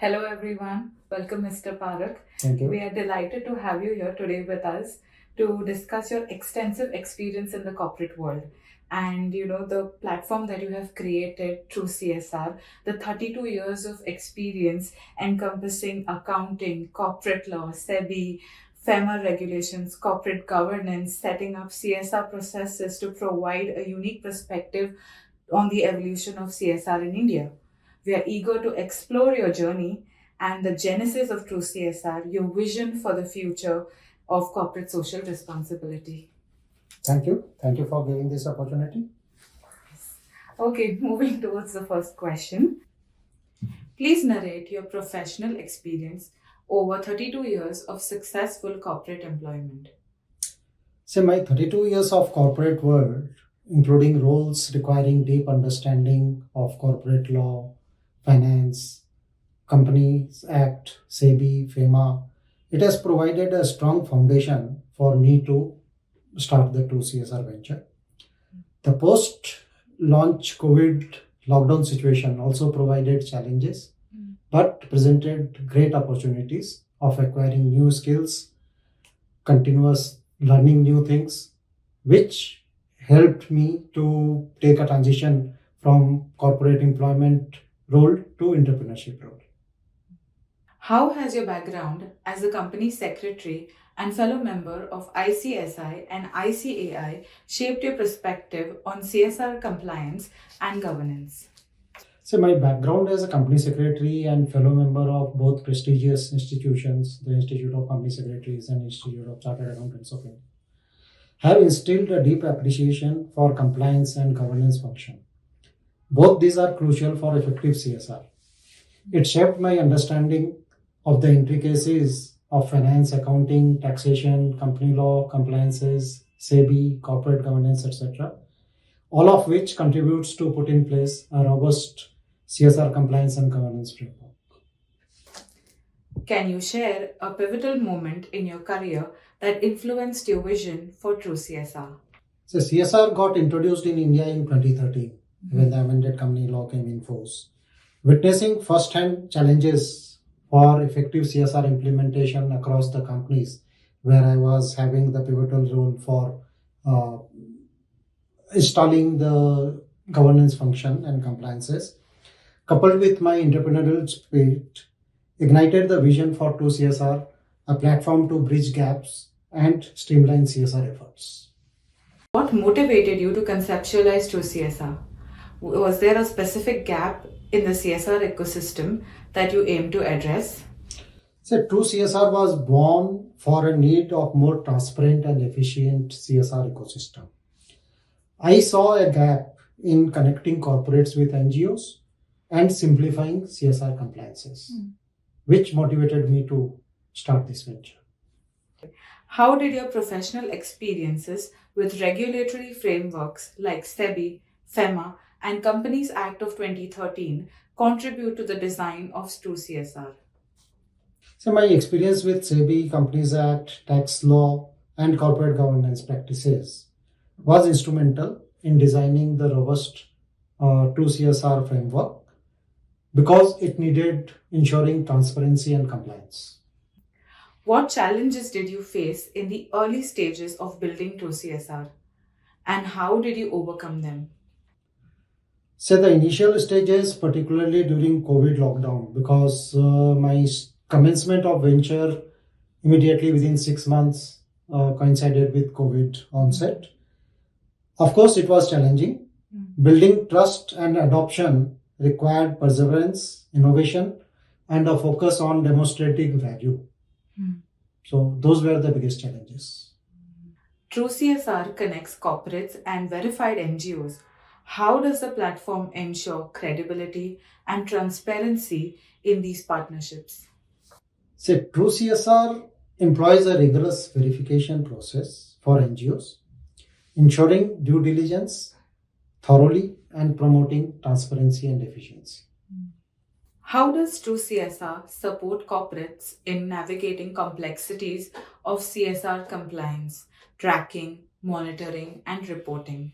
Hello everyone, welcome Mr. Parakh. Thank you. We are delighted to have you here today with us to discuss your extensive experience in the corporate world and the platform that you have created truCSR, the 32 years of experience encompassing accounting, corporate law, SEBI, FEMA regulations, corporate governance, setting up CSR processes to provide a unique perspective on the evolution of CSR in India. We are eager to explore your journey and the genesis of truCSR, your vision for the future of corporate social responsibility. Thank you. Thank you for giving this opportunity. Okay, moving towards the first question. Please narrate your professional experience over 32 years of successful corporate employment. So my 32 years of corporate world, including roles requiring deep understanding of corporate law, finance, Companies Act, SEBI, FEMA, it has provided a strong foundation for me to start the truCSR venture. The post-launch COVID lockdown situation also provided challenges, but presented great opportunities of acquiring new skills, continuous learning new things, which helped me to take a transition from corporate employment role to entrepreneurship role. How has your background as a company secretary and fellow member of ICSI and ICAI shaped your perspective on CSR compliance and governance? So my background as a company secretary and fellow member of both prestigious institutions, the Institute of Company Secretaries and Institute of Chartered Accountants of India, have instilled a deep appreciation for compliance and governance function. Both these are crucial for effective CSR. It shaped my understanding of the intricacies of finance, accounting, taxation, company law, compliances, SEBI, corporate governance, etc., all of which contributes to put in place a robust CSR compliance and governance framework. Can you share a pivotal moment in your career that influenced your vision for truCSR? So CSR got introduced in India in 2013 when the amended company law came in force. Witnessing first-hand challenges for effective CSR implementation across the companies where I was having the pivotal role for installing the governance function and compliances, coupled with my entrepreneurial spirit, ignited the vision for truCSR, a platform to bridge gaps and streamline CSR efforts. What motivated you to conceptualize truCSR? Was there a specific gap in the CSR ecosystem that you aim to address? So truCSR was born for a need of more transparent and efficient CSR ecosystem. I saw a gap in connecting corporates with NGOs and simplifying CSR compliances, which motivated me to start this venture. How did your professional experiences with regulatory frameworks like SEBI, FEMA, and Companies Act of 2013 contribute to the design of truCSR? So my experience with SEBI, Companies Act, tax law, and corporate governance practices was instrumental in designing the robust truCSR framework because it needed ensuring transparency and compliance. What challenges did you face in the early stages of building truCSR, and how did you overcome them? So the initial stages, particularly during COVID lockdown, because my commencement of venture immediately within 6 months coincided with COVID onset. Of course, it was challenging. Building trust and adoption required perseverance, innovation, and a focus on demonstrating value. So those were the biggest challenges. truCSR connects corporates and verified NGOs. How does the platform ensure credibility and transparency in these partnerships? So truCSR employs a rigorous verification process for NGOs, ensuring due diligence thoroughly and promoting transparency and efficiency. How does truCSR support corporates in navigating complexities of CSR compliance, tracking, monitoring, and reporting?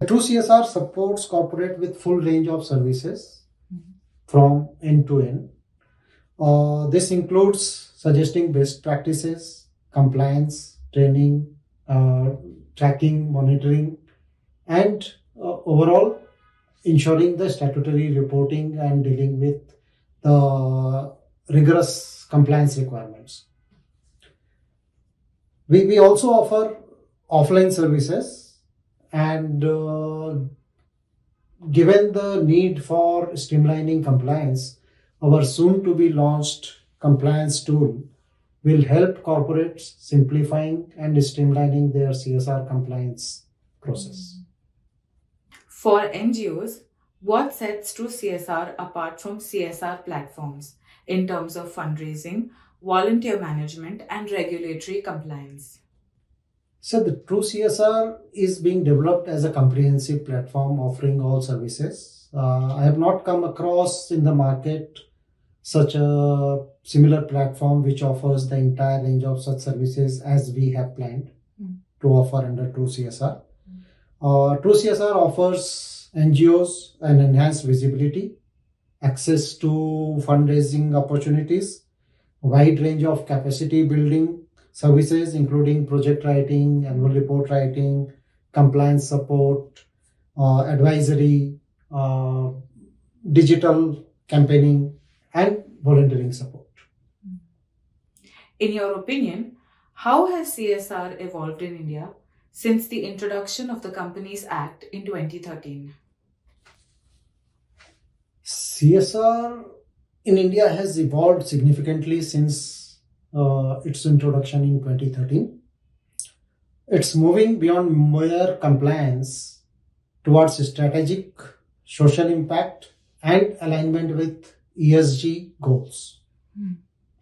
truCSR supports corporate with full range of services from end to end, This includes suggesting best practices, compliance, training, tracking, monitoring, and overall ensuring the statutory reporting and dealing with the rigorous compliance requirements. We also offer offline services, and given the need for streamlining compliance, our soon to be launched compliance tool will help corporates simplifying and streamlining their CSR compliance process. For NGOs, what sets truCSR apart from CSR platforms in terms of fundraising, volunteer management, and regulatory compliance? So the truCSR is being developed as a comprehensive platform offering all services. I have not come across in the market such a similar platform which offers the entire range of such services as we have planned to offer under truCSR. truCSR offers NGOs an enhanced visibility, access to fundraising opportunities, wide range of capacity building services including project writing, annual report writing, compliance support, advisory, digital campaigning, and volunteering support. In your opinion, how has CSR evolved in India since the introduction of the Companies Act in 2013? CSR in India has evolved significantly since its introduction in 2013. It's moving beyond mere compliance towards strategic social impact and alignment with ESG goals.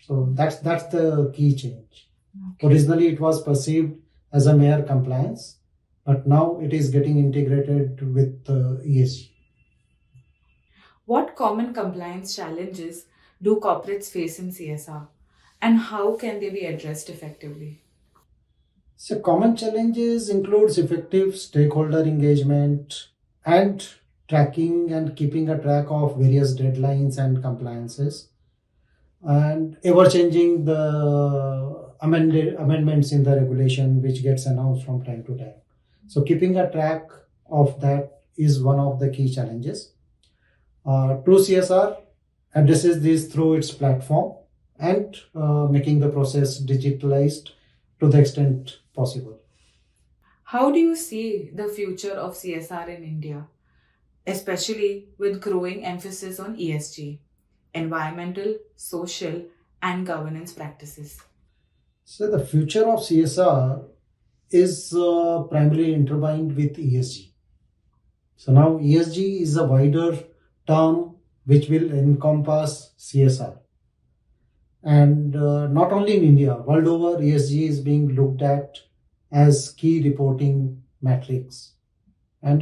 So that's the key change. Okay. Originally, it was perceived as a mere compliance, but now it is getting integrated with ESG. What common compliance challenges do corporates face in CSR, and how can they be addressed effectively? So common challenges includes effective stakeholder engagement and tracking and keeping a track of various deadlines and compliances, and ever changing the amendments in the regulation which gets announced from time to time. So keeping a track of that is one of the key challenges. truCSR addresses this through its platform and making the process digitalized to the extent possible. How do you see the future of CSR in India, especially with growing emphasis on ESG, environmental, social, and governance practices? So the future of CSR is primarily intertwined with ESG. So now ESG is a wider term which will encompass CSR. And not only in India, world over, ESG is being looked at as key reporting metrics. And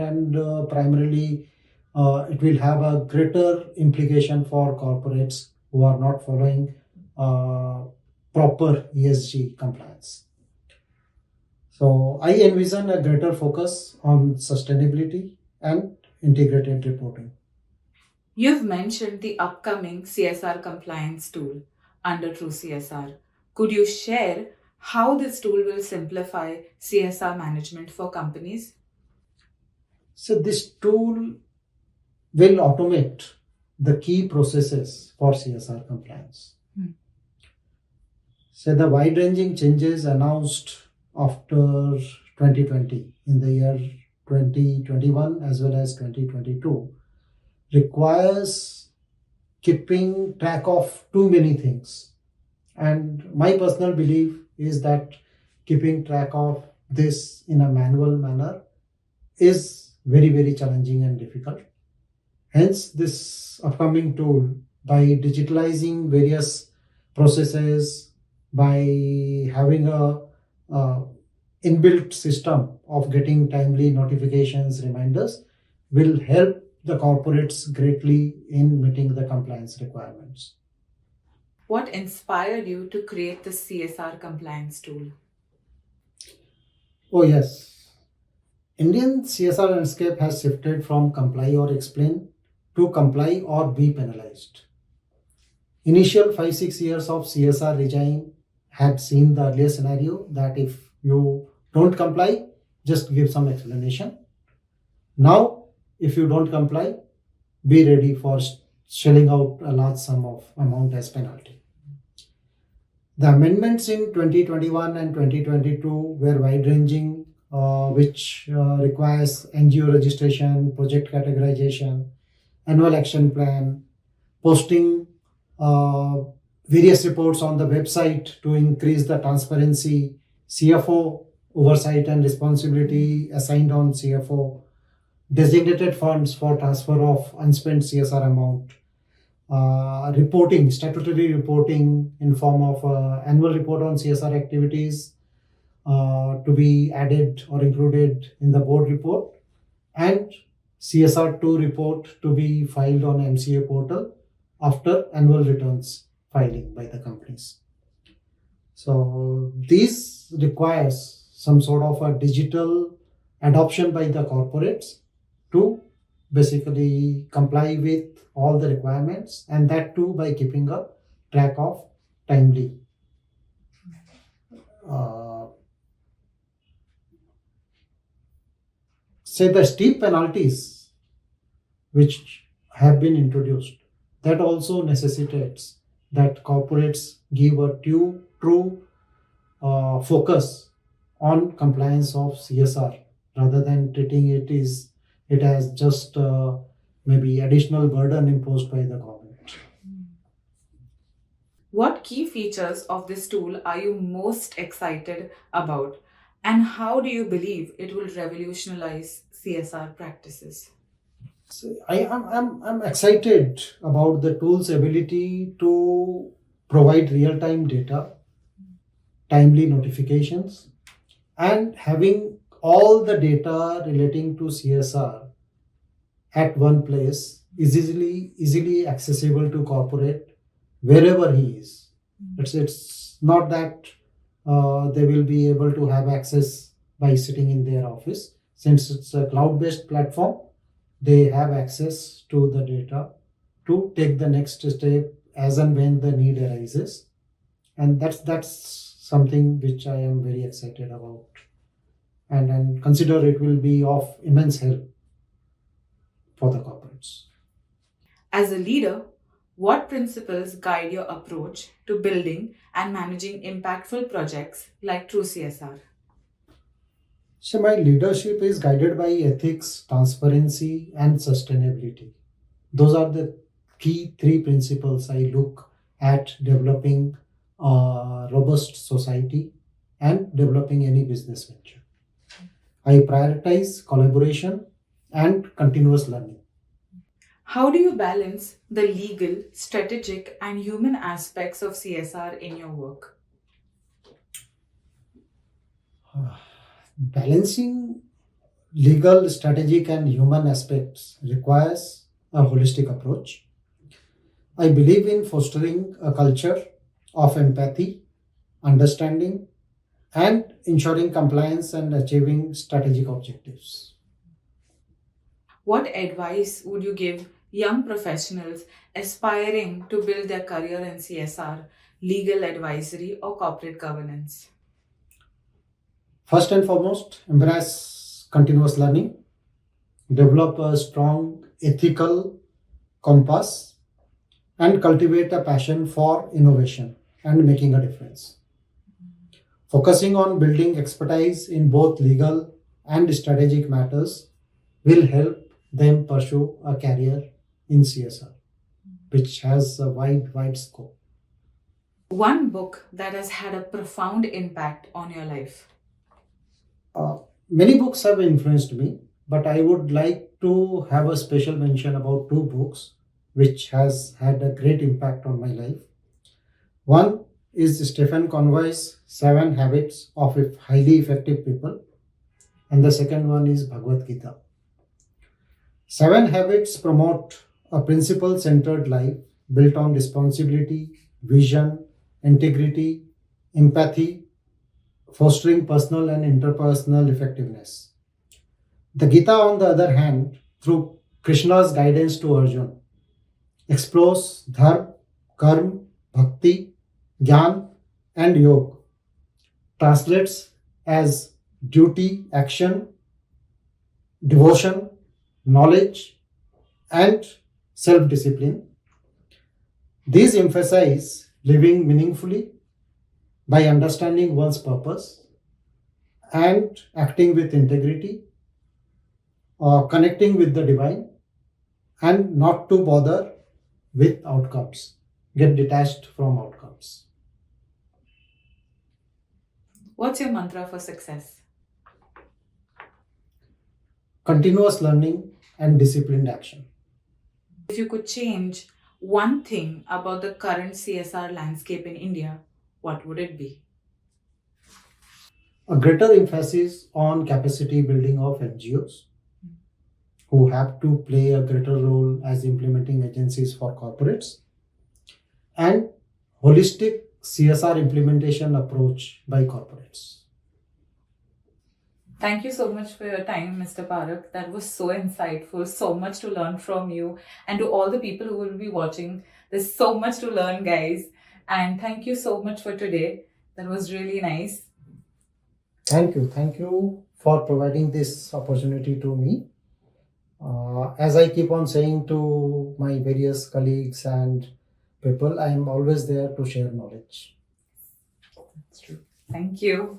primarily, it will have a greater implication for corporates who are not following proper ESG compliance. So I envision a greater focus on sustainability and integrated reporting. You've mentioned the upcoming CSR compliance tool under truCSR. Could you share how this tool will simplify CSR management for companies? So this tool will automate the key processes for CSR compliance. So the wide-ranging changes announced after 2020 in the year 2021 as well as 2022 requires keeping track of too many things. And my personal belief is that keeping track of this in a manual manner is very, very challenging and difficult. Hence, this upcoming tool, by digitalizing various processes, by having a inbuilt system of getting timely notifications, reminders, will help the corporates greatly in meeting the compliance requirements. What inspired you to create the CSR compliance tool? Oh, yes. Indian CSR landscape has shifted from comply or explain to comply or be penalized. Initial 5-6 years of CSR regime had seen the earlier scenario that if you don't comply, just give some explanation. Now, if you don't comply, be ready for shelling out a large sum of amount as penalty. The amendments in 2021 and 2022 were wide-ranging, which requires NGO registration, project categorization, annual action plan, posting various reports on the website to increase the transparency, CFO oversight and responsibility assigned on CFO, designated funds for transfer of unspent CSR amount, reporting, statutory reporting in form of annual report on CSR activities to be added or included in the board report, and CSR2 report to be filed on MCA portal after annual returns filing by the companies. So this requires some sort of a digital adoption by the corporates to basically comply with all the requirements, and that too by keeping a track of timely. Say the steep penalties which have been introduced, that also necessitates that corporates give a true focus on compliance of CSR rather than treating it as just maybe additional burden imposed by the government. What key features of this tool are you most excited about, and how do you believe it will revolutionize CSR practices? So I'm excited about the tool's ability to provide real-time data, timely notifications, and having all the data relating to CSR at one place is easily accessible to corporate wherever he is. It's not that they will be able to have access by sitting in their office. Since it's a cloud-based platform, they have access to the data to take the next step as and when the need arises. And that's something which I am very excited about, and consider it will be of immense help for the corporates. As a leader, what principles guide your approach to building and managing impactful projects like truCSR? So my leadership is guided by ethics, transparency, and sustainability. Those are the key three principles I look at developing a robust society and developing any business venture. I prioritize collaboration and continuous learning. How do you balance the legal, strategic, and human aspects of CSR in your work? Balancing legal, strategic, and human aspects requires a holistic approach. I believe in fostering a culture of empathy, understanding, and ensuring compliance and achieving strategic objectives. What advice would you give young professionals aspiring to build their career in CSR, legal advisory, or corporate governance? First and foremost, embrace continuous learning, develop a strong ethical compass, and cultivate a passion for innovation and making a difference. Focusing on building expertise in both legal and strategic matters will help them pursue a career in CSR, which has a wide scope. One book that has had a profound impact on your life? Many books have influenced me, but I would like to have a special mention about two books which has had a great impact on my life. One is Stephen Conway's 7 Habits of Highly Effective People, and the second one is Bhagavad Gita. 7 Habits promote a principle-centered life built on responsibility, vision, integrity, empathy, fostering personal and interpersonal effectiveness. The Gita, on the other hand, through Krishna's guidance to Arjuna, explores dharma, Karma, Bhakti, Gyan, and Yoga translates as duty, action, devotion, knowledge, and self discipline. These emphasize living meaningfully by understanding one's purpose and acting with integrity, connecting with the divine, and not to bother with outcomes, get detached from outcomes. What's your mantra for success? Continuous learning and disciplined action. If you could change one thing about the current CSR landscape in India, what would it be? A greater emphasis on capacity building of NGOs who have to play a greater role as implementing agencies for corporates, and holistic CSR implementation approach by corporates. Thank you so much for your time, Mr. Parakh. That was so insightful, so much to learn from you. And to all the people who will be watching, there's so much to learn, guys. And thank you so much for today. That was really nice. Thank you. Thank you for providing this opportunity to me. As I keep on saying to my various colleagues and people, I am always there to share knowledge. That's true. Thank you.